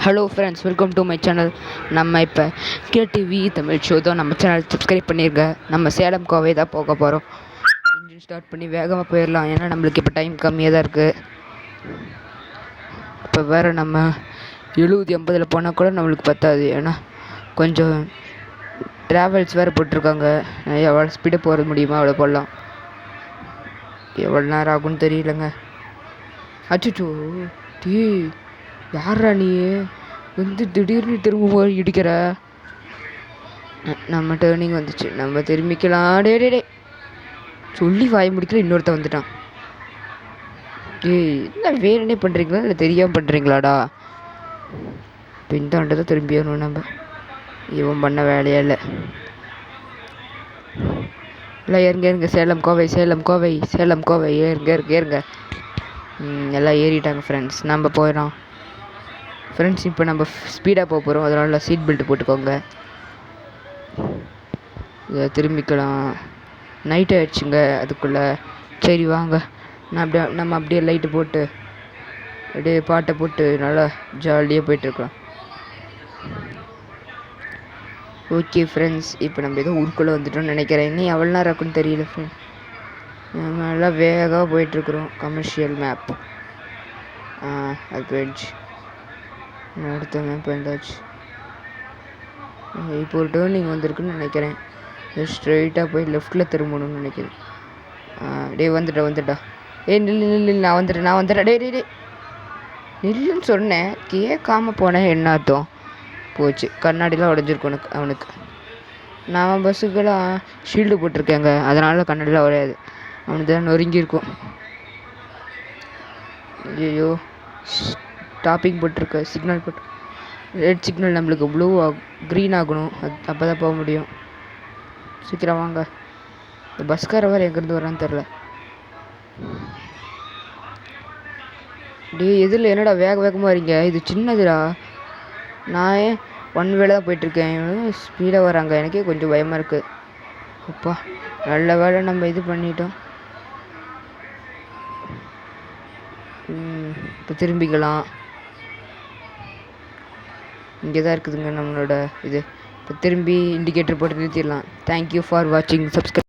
Hello friends, welcome to my channel. நம்ம இப்போ KTV Tamil show தான். நம்ம சேனல் சப்ஸ்கிரைப் பண்ணியிருக்க. நம்ம சேலம் கோவை தான் போக போகிறோம். இன்ஜின் ஸ்டார்ட் பண்ணி வேகமாக போயிடலாம், ஏன்னா நம்மளுக்கு இப்போ டைம் கம்மியாக தான் இருக்குது. இப்போ வேறு நம்ம 70-80 போனால் கூட நம்மளுக்கு பத்தாது, ஏன்னா கொஞ்சம் ட்ராவல்ஸ் வேறு போட்டிருக்காங்க. எவ்வளோ ஸ்பீடாக போகிறது முடியுமோ அவ்வளோ போடலாம். எவ்வளோ நேரம் ஆகும்னு தெரியலங்க. அச்சோ டீ, யாரா நீ வந்து திடீர்னு திரும்ப இடிக்கிற? நம்ம டேர்னிங் வந்துச்சு, நம்ம திரும்பிக்கலாம். டே சொல்லி வாய முடிக்கல, இன்னொருத்த வந்துட்டான். ஏய், என்ன வேணுன்னே பண்ணுறீங்களா இல்லை தெரியாமல் பண்ணுறீங்களாடா? பின்தாண்டதான் திரும்பி வரணும். நம்ம இவன் பண்ண வேலையே இல்லை. ஏறுங்க சேலம் கோவை சேலம் கோவை சேலம் கோவை ஏறுங்க. எல்லாம் ஏறிட்டாங்க ஃப்ரெண்ட்ஸ். நம்ம போயிடலாம் ஃப்ரெண்ட்ஸ். இப்போ நம்ம ஸ்பீடாக போக போகிறோம், அதனால் சீட் பெல்ட் போட்டுக்கோங்க. இதை திரும்பிக்கலாம். நைட் ஆகிடுச்சுங்க அதுக்குள்ளே. சரி வாங்க, நம்ம அப்படியே லைட்டு போட்டு அப்படியே பாட்டை போட்டு நல்லா ஜாலியாக போயிட்டுருக்கலாம். ஓகே ஃப்ரெண்ட்ஸ், இப்போ நம்ம ஏதோ ஊருக்குள்ளே வந்துட்டோம்னு நினைக்கிறேன். இன்னும் எவ்வளோ நேரம் இருக்குன்னு தெரியல ஃப்ரெண்ட். நம்ம எல்லாம் வேகமாக போயிட்டுருக்குறோம். கமர்ஷியல் மேப் அது போயிடுச்சு. அடுத்த மேப் வந்தாச்சு. இப்போ ஒரு டேர்னிங் வந்திருக்குன்னு நினைக்கிறேன். ஸ்ட்ரெயிட்டாக போய் லெஃப்டில் திரும்பணும்னு நினைக்கிறேன். வந்துட்டா. நில்லு, நான் வந்துட்டேன். டே நில்லுன்னு சொன்னேன், கேட்காம போனேன். என்ன அர்த்தம்? போச்சு, கண்ணாடிலாம் உடஞ்சிருக்கும் அவனுக்கு. நான் பஸ்ஸுக்கெல்லாம் ஷீல்டு போட்டிருக்கேங்க, அதனால் கண்ணாடிலாம் உடையாது. அவனுக்கு தான் நொறுங்கியிருக்கும். ஐயோ, ஸ்டாப்பிங் போட்டிருக்க, சிக்னல் போட்டு. ரெட் சிக்னல் நம்மளுக்கு ப்ளூ க்ரீன் ஆகணும், அப்போ தான் போக முடியும். சீக்கிரம் வாங்க. இந்த பஸ்கார வேறு எங்கேருந்து வரான்னு தெரில. எதில் என்னடா வேகமாக வரீங்க? இது சின்னதுடா. நான் ஏன் ஒன் வேலை தான் போயிட்டுருக்கேன், ஸ்பீடாக வராங்க. எனக்கே கொஞ்சம் பயமாக இருக்குது. அப்பா, நல்ல வேலை நம்ம இது பண்ணிட்டோம். இப்போ திரும்பிக்கலாம். இங்கே தான் இருக்குதுங்க நம்மளோட இது. இப்போ திரும்பி இண்டிகேட்டர் போட்டு நிறுத்திடலாம். தேங்க்யூ ஃபார் வாட்சிங். சப்ஸ்கிரைப்.